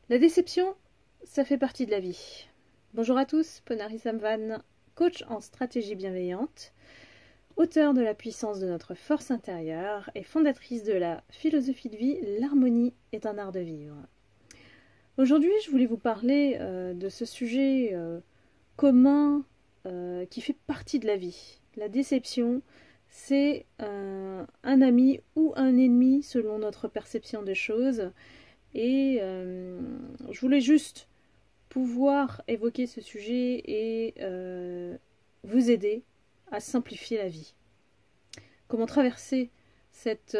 La déception, ça fait partie de la vie. Bonjour à tous, Ponari Samvan, coach en stratégie bienveillante, auteure de La puissance de notre force intérieure et fondatrice de la philosophie de vie L'harmonie est un art de vivre. Aujourd'hui, je voulais vous parler de ce sujet commun qui fait partie de la vie. La déception, c'est un ami ou un ennemi selon notre perception des choses. Et je voulais juste pouvoir évoquer ce sujet et vous aider à simplifier la vie. Comment traverser cette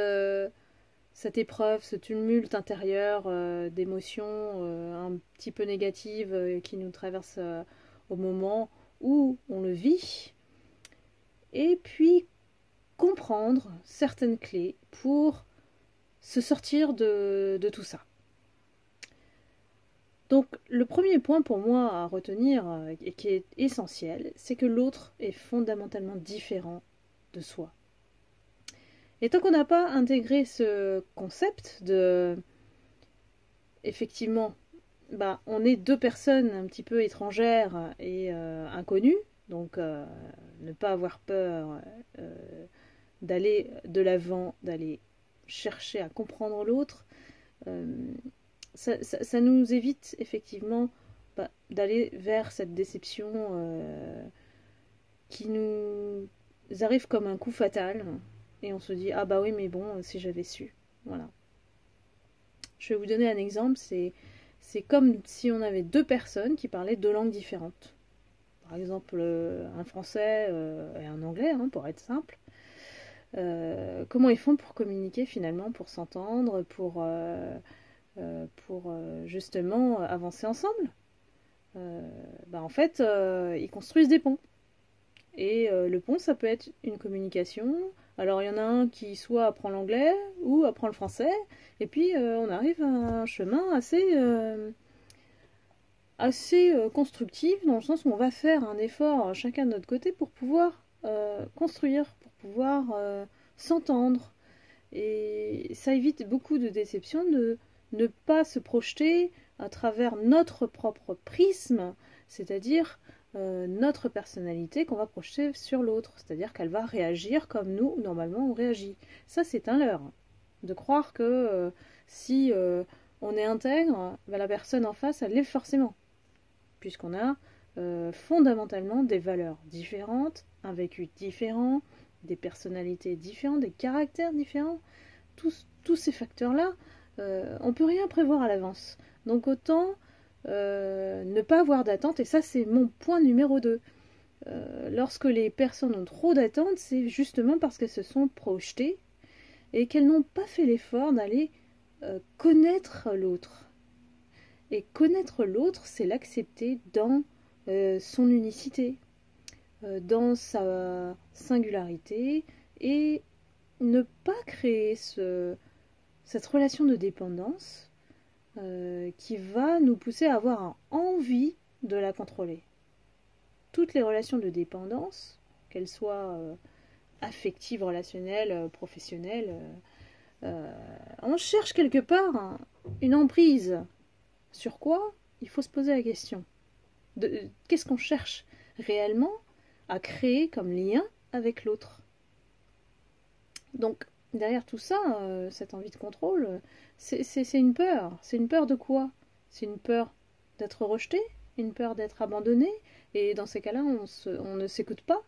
épreuve, ce tumulte intérieur d'émotions un petit peu négatives qui nous traversent au moment où on le vit. Et puis comprendre certaines clés pour se sortir de tout ça. Donc le premier point pour moi à retenir et qui est essentiel, c'est que l'autre est fondamentalement différent de soi. Et tant qu'on n'a pas intégré ce concept de effectivement, on est deux personnes un petit peu étrangères et inconnues, donc ne pas avoir peur d'aller de l'avant, d'aller chercher à comprendre l'autre. Ça nous évite effectivement d'aller vers cette déception qui nous arrive comme un coup fatal et on se dit ah bah oui mais bon si j'avais su. Voilà. Je vais vous donner un exemple, c'est comme si on avait deux personnes qui parlaient deux langues différentes. Par exemple un français et un anglais pour être simple. Comment ils font pour communiquer finalement, pour s'entendre, pour justement avancer ensemble. En fait, ils construisent des ponts. Et le pont, ça peut être une communication. Alors, il y en a un qui soit apprend l'anglais ou apprend le français. Et puis, on arrive à un chemin assez constructif, dans le sens où on va faire un effort chacun de notre côté pour pouvoir construire, pour pouvoir s'entendre. Et ça évite beaucoup de déceptions de ne pas se projeter à travers notre propre prisme, c'est-à-dire notre personnalité qu'on va projeter sur l'autre, c'est-à-dire qu'elle va réagir comme nous, normalement, on réagit. Ça, c'est un leurre. De croire que si on est intègre, la personne en face, elle l'est forcément, puisqu'on a fondamentalement des valeurs différentes, un vécu différent, des personnalités différentes, des caractères différents. Tous ces facteurs-là, on ne peut rien prévoir à l'avance. Donc autant ne pas avoir d'attente, et ça c'est mon point numéro 2. Lorsque les personnes ont trop d'attentes, c'est justement parce qu'elles se sont projetées et qu'elles n'ont pas fait l'effort d'aller connaître l'autre. Et connaître l'autre, c'est l'accepter dans son unicité, dans sa singularité, et ne pas créer cette relation de dépendance qui va nous pousser à avoir envie de la contrôler. Toutes les relations de dépendance, qu'elles soient affectives, relationnelles, professionnelles, on cherche quelque part une emprise. Sur quoi? Il faut se poser la question. Qu'est-ce qu'on cherche réellement à créer comme lien avec l'autre? Donc, derrière tout ça, cette envie de contrôle, c'est une peur. C'est une peur de quoi? C'est une peur d'être rejeté, une peur d'être abandonné, et dans ces cas-là, on ne s'écoute pas.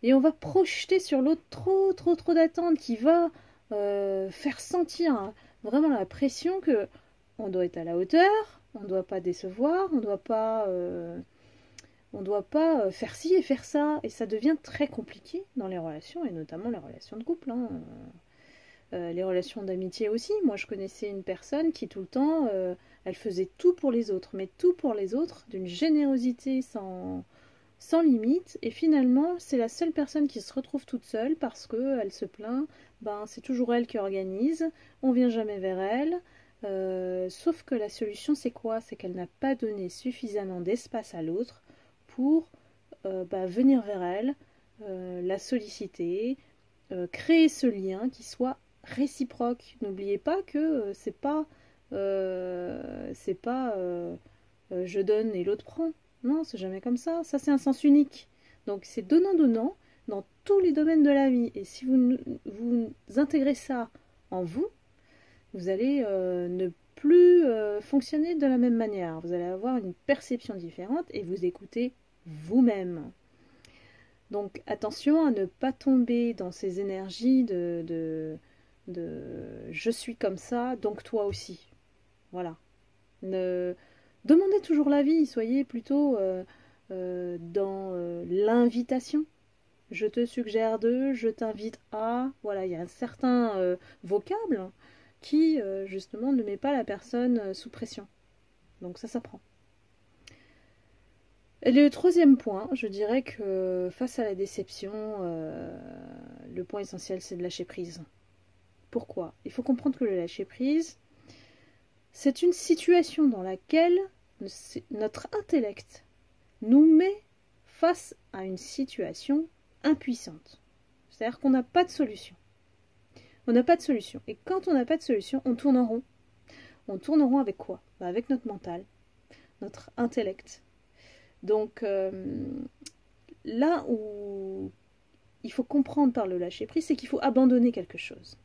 Et on va projeter sur l'autre trop d'attentes qui va faire sentir vraiment la pression que on doit être à la hauteur, on ne doit pas décevoir, on ne doit pas faire ci et faire ça. Et ça devient très compliqué dans les relations, et notamment les relations de couple. Les relations d'amitié aussi. Moi, je connaissais une personne qui, tout le temps, elle faisait tout pour les autres, mais tout pour les autres, d'une générosité sans limite. Et finalement, c'est la seule personne qui se retrouve toute seule parce qu'elle se plaint. C'est toujours elle qui organise, on vient jamais vers elle. Sauf que la solution, c'est quoi? C'est qu'elle n'a pas donné suffisamment d'espace à l'autre pour venir vers elle, la solliciter, créer ce lien qui soit réciproque. N'oubliez pas que c'est pas je donne et l'autre prend. Non, c'est jamais comme ça. Ça, c'est un sens unique. Donc, c'est donnant-donnant dans tous les domaines de la vie. Et si vous intégrez ça en vous, vous allez ne plus fonctionner de la même manière. Vous allez avoir une perception différente et vous écoutez vous-même. Donc, attention à ne pas tomber dans ces énergies de je suis comme ça, donc toi aussi. Voilà. Demandez toujours l'avis, soyez plutôt dans l'invitation. Je te suggère de, je t'invite à. Voilà, il y a un certain vocable qui, justement, ne met pas la personne sous pression. Donc ça s'apprend. Et le troisième point, je dirais que face à la déception, le point essentiel, c'est de lâcher prise. Pourquoi? Il faut comprendre que le lâcher prise, c'est une situation dans laquelle notre intellect nous met face à une situation impuissante. C'est-à-dire qu'on n'a pas de solution. On n'a pas de solution. Et quand on n'a pas de solution, on tourne en rond. On tourne en rond avec quoi? Avec notre mental, notre intellect. Donc, là où il faut comprendre par le lâcher prise, c'est qu'il faut abandonner quelque chose.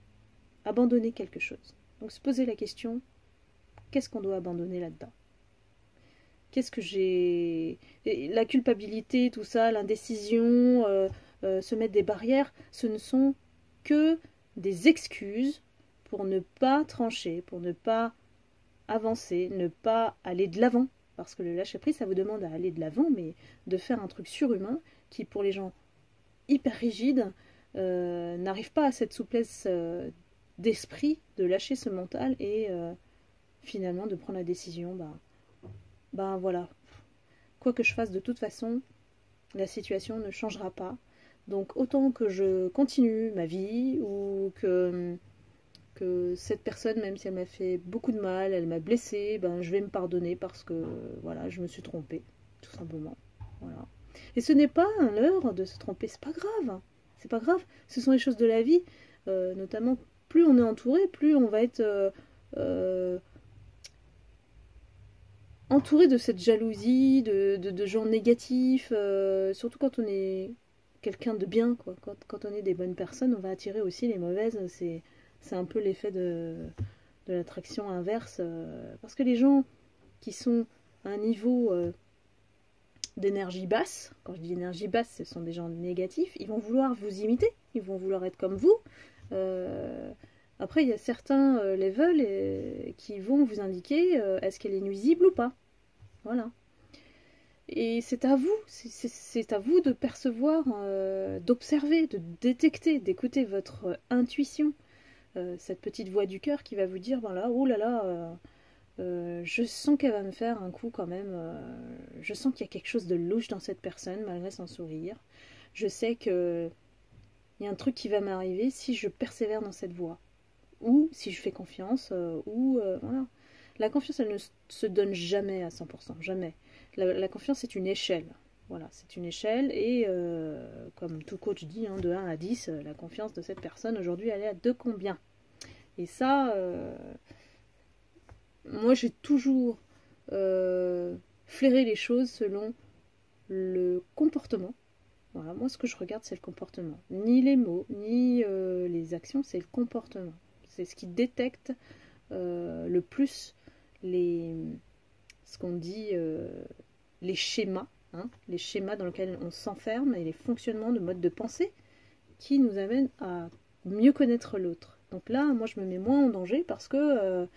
Abandonner quelque chose. Donc, se poser la question, qu'est-ce qu'on doit abandonner là-dedans? Qu'est-ce que j'ai... La culpabilité, tout ça, l'indécision, se mettre des barrières, ce ne sont que des excuses pour ne pas trancher, pour ne pas avancer, ne pas aller de l'avant. Parce que le lâcher-prise, ça vous demande à aller de l'avant, mais de faire un truc surhumain qui, pour les gens hyper rigides, n'arrive pas à cette souplesse d'esprit de lâcher ce mental et finalement de prendre la décision, ben voilà, quoi que je fasse de toute façon, la situation ne changera pas. Donc autant que je continue ma vie ou que cette personne, même si elle m'a fait beaucoup de mal, elle m'a blessée, ben je vais me pardonner parce que voilà, je me suis trompée, tout simplement. Voilà. Et ce n'est pas un leurre de se tromper, c'est pas grave. C'est pas grave. Ce sont les choses de la vie, notamment plus on est entouré, plus on va être entouré de cette jalousie, de gens négatifs, surtout quand on est quelqu'un de bien, quoi. Quand on est des bonnes personnes, on va attirer aussi les mauvaises. C'est un peu l'effet de l'attraction inverse. Parce que les gens qui sont à un niveau d'énergie basse, quand je dis énergie basse, ce sont des gens négatifs, ils vont vouloir vous imiter, ils vont vouloir être comme vous. Après, il y a certains levels qui vont vous indiquer est-ce qu'elle est nuisible ou pas. Voilà. Et c'est à vous, c'est à vous de percevoir, d'observer, de détecter, d'écouter votre intuition. Cette petite voix du cœur qui va vous dire, voilà, oh là là, je sens qu'elle va me faire un coup quand même, je sens qu'il y a quelque chose de louche dans cette personne, malgré son sourire. Je sais qu'il y a un truc qui va m'arriver si je persévère dans cette voie. Ou si je fais confiance, voilà. La confiance, elle ne se donne jamais à 100%, jamais. La confiance, c'est une échelle. Voilà, c'est une échelle et comme tout coach dit, hein, de 1 à 10, la confiance de cette personne, aujourd'hui, elle est à 2 combien? Et ça, moi, j'ai toujours flairé les choses selon le comportement. Voilà, moi, ce que je regarde, c'est le comportement. Ni les mots, ni les actions, c'est le comportement. C'est ce qui détecte le plus ce qu'on dit, les schémas. Hein, les schémas dans lesquels on s'enferme et les fonctionnements de mode de pensée qui nous amènent à mieux connaître l'autre. Donc là, moi, je me mets moins en danger parce que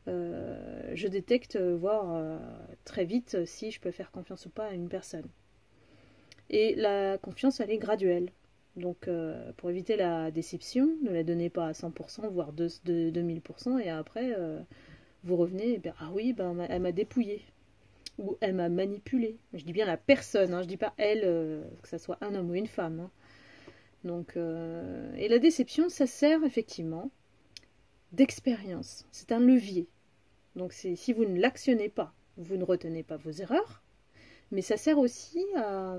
je détecte, voire très vite, si je peux faire confiance ou pas à une personne. Et la confiance, elle est graduelle. Donc, pour éviter la déception, ne la donnez pas à 100%, voire 2000%, et après, vous revenez, et bien, ah oui, ben, elle m'a dépouillé. Ou elle m'a manipulé. Je dis bien la personne, hein, je dis pas elle, que ça soit un homme ou une femme. Hein. Donc, et la déception, ça sert effectivement d'expérience. C'est un levier. Donc si vous ne l'actionnez pas, vous ne retenez pas vos erreurs, mais ça sert aussi à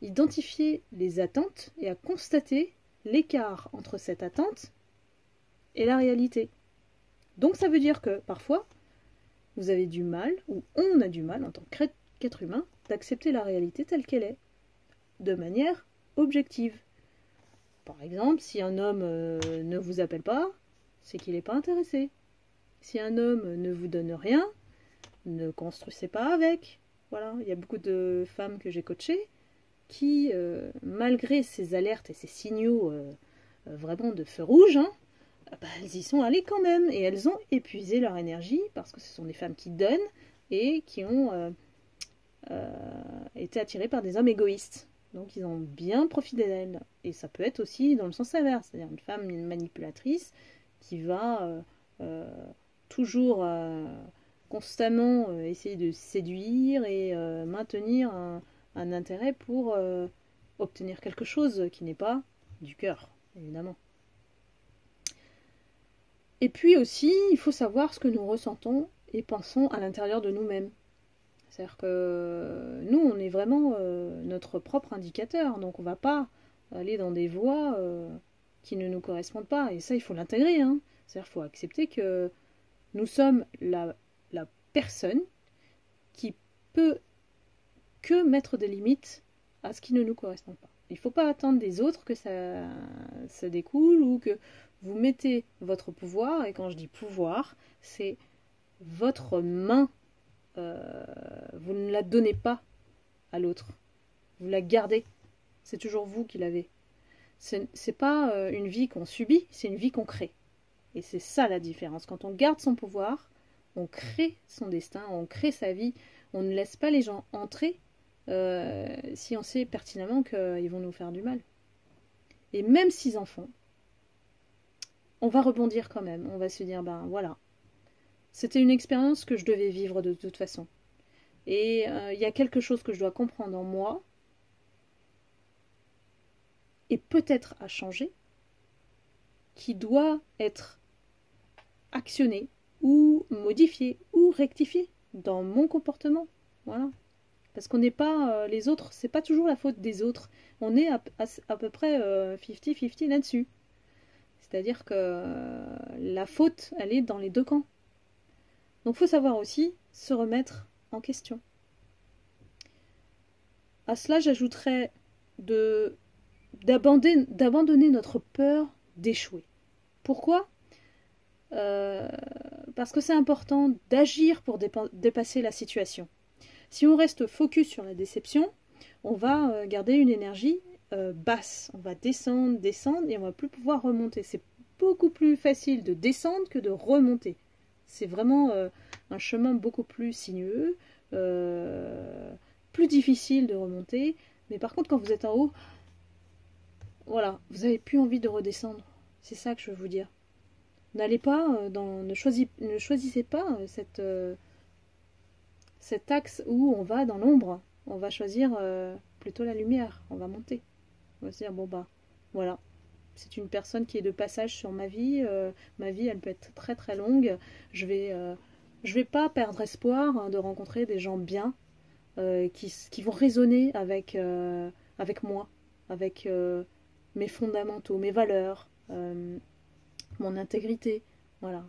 identifier les attentes et à constater l'écart entre cette attente et la réalité. Donc ça veut dire que parfois, vous avez du mal, ou on a du mal en tant qu'être humain, d'accepter la réalité telle qu'elle est, de manière objective. Par exemple, si un homme ne vous appelle pas, c'est qu'il n'est pas intéressé. Si un homme ne vous donne rien, ne construisez pas avec. Voilà, il y a beaucoup de femmes que j'ai coachées qui, malgré ces alertes et ces signaux vraiment de feu rouge, hein, elles y sont allées quand même et elles ont épuisé leur énergie parce que ce sont des femmes qui donnent et qui ont été attirées par des hommes égoïstes. Donc ils ont bien profité d'elles. Et ça peut être aussi dans le sens inverse, c'est-à-dire une femme manipulatrice qui va toujours constamment essayer de séduire et maintenir un intérêt pour obtenir quelque chose qui n'est pas du cœur, évidemment. Et puis aussi, il faut savoir ce que nous ressentons et pensons à l'intérieur de nous-mêmes. C'est-à-dire que nous, on est vraiment notre propre indicateur, donc on ne va pas aller dans des voies qui ne nous correspondent pas. Et ça, il faut l'intégrer. Hein. C'est-à-dire qu'il faut accepter que nous sommes la personne qui peut que mettre des limites à ce qui ne nous correspond pas. Il ne faut pas attendre des autres que ça découle ou que vous mettez votre pouvoir, et quand je dis pouvoir, c'est votre main. Vous ne la donnez pas à l'autre. Vous la gardez. C'est toujours vous qui l'avez. C'est pas une vie qu'on subit, c'est une vie qu'on crée. Et c'est ça la différence. Quand on garde son pouvoir, on crée son destin, on crée sa vie. On ne laisse pas les gens entrer si on sait pertinemment qu'ils vont nous faire du mal. Et même s'ils en font, on va rebondir quand même. On va se dire, ben voilà, c'était une expérience que je devais vivre de toute façon. Et il y a quelque chose que je dois comprendre en moi, et peut-être à changer, qui doit être actionné, ou modifié, ou rectifié dans mon comportement. Voilà. Parce qu'on n'est pas les autres, c'est pas toujours la faute des autres. On est à peu près 50-50 là-dessus. C'est-à-dire que la faute, elle est dans les deux camps. Donc il faut savoir aussi se remettre en question. À cela, j'ajouterais d'abandonner notre peur d'échouer. Pourquoi ? Parce que c'est important d'agir pour dépasser la situation. Si on reste focus sur la déception, on va garder une énergie basse. On va descendre, et on va plus pouvoir remonter. C'est beaucoup plus facile de descendre que de remonter. C'est vraiment un chemin beaucoup plus sinueux, plus difficile de remonter. Mais par contre, quand vous êtes en haut, voilà, vous n'avez plus envie de redescendre. C'est ça que je veux vous dire. N'allez pas ne choisissez pas cet axe où on va dans l'ombre. On va choisir plutôt la lumière. On va monter. On va se dire, bon bah, voilà. C'est une personne qui est de passage sur ma vie. Ma vie, elle peut être très très longue. Je vais pas perdre espoir hein, de rencontrer des gens bien qui vont résonner avec moi, avec mes fondamentaux, mes valeurs, mon intégrité. Voilà.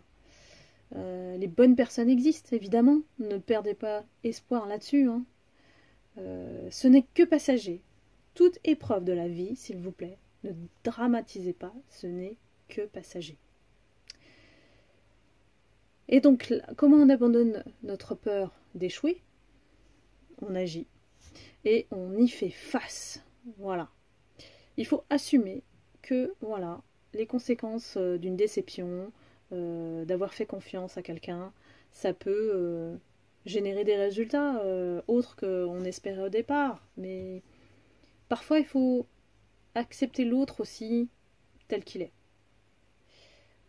Les bonnes personnes existent, évidemment. Ne perdez pas espoir là-dessus. Hein. Ce n'est que passager. Toute épreuve de la vie, s'il vous plaît, ne dramatisez pas, ce n'est que passager. Et donc, comment on abandonne notre peur d'échouer ? On agit. Et on y fait face. Voilà. Il faut assumer que, voilà, les conséquences d'une déception, d'avoir fait confiance à quelqu'un, ça peut générer des résultats autres qu'on espérait au départ. Mais parfois, il faut accepter l'autre aussi tel qu'il est.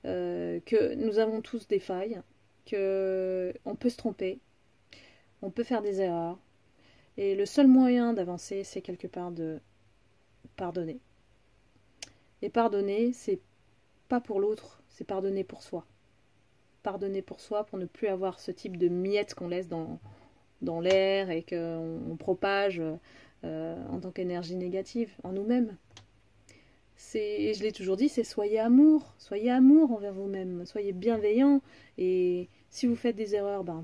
Que nous avons tous des failles, qu'on peut se tromper, on peut faire des erreurs. Et le seul moyen d'avancer, c'est quelque part de pardonner. Et pardonner, c'est pas pour l'autre, c'est pardonner pour soi. Pardonner pour soi pour ne plus avoir ce type de miettes qu'on laisse dans l'air et qu'on propage en tant qu'énergie négative en nous-mêmes. Je l'ai toujours dit, c'est soyez amour envers vous-même, soyez bienveillant et si vous faites des erreurs, ben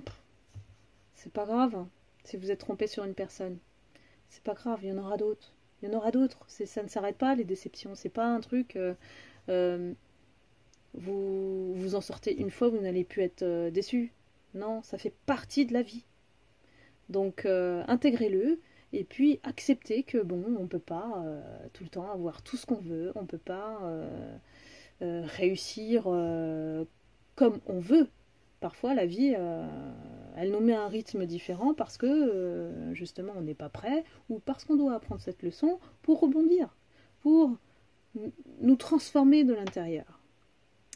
C'est pas grave si vous êtes trompé sur une personne. C'est pas grave, il y en aura d'autres. Il y en aura d'autres. Ça ne s'arrête pas, les déceptions. C'est pas un truc... vous en sortez une fois, vous n'allez plus être déçu. Non, ça fait partie de la vie. Donc, intégrez-le. Et puis, acceptez que, bon, on ne peut pas tout le temps avoir tout ce qu'on veut. On ne peut pas réussir comme on veut. Parfois, la vie, elle nous met un rythme différent parce que, justement, on n'est pas prêt ou parce qu'on doit apprendre cette leçon pour rebondir, pour nous transformer de l'intérieur.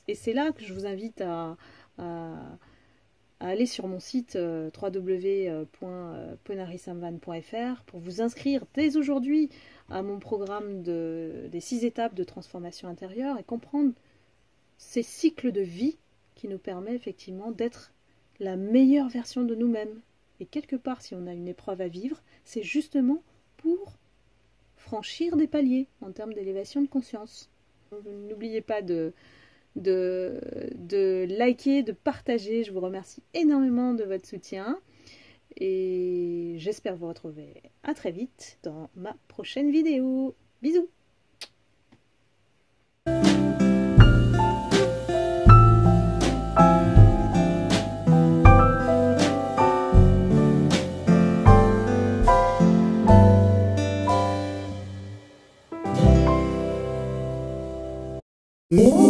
Et c'est là que je vous invite à aller sur mon site www.ponarisamvan.fr pour vous inscrire dès aujourd'hui à mon programme des 6 étapes de transformation intérieure et comprendre ces cycles de vie qui nous permet effectivement d'être la meilleure version de nous-mêmes. Et quelque part, si on a une épreuve à vivre, c'est justement pour franchir des paliers en termes d'élévation de conscience. N'oubliez pas de liker, de partager. Je vous remercie énormément de votre soutien et j'espère vous retrouver à très vite dans ma prochaine vidéo. Bisous! Yeah.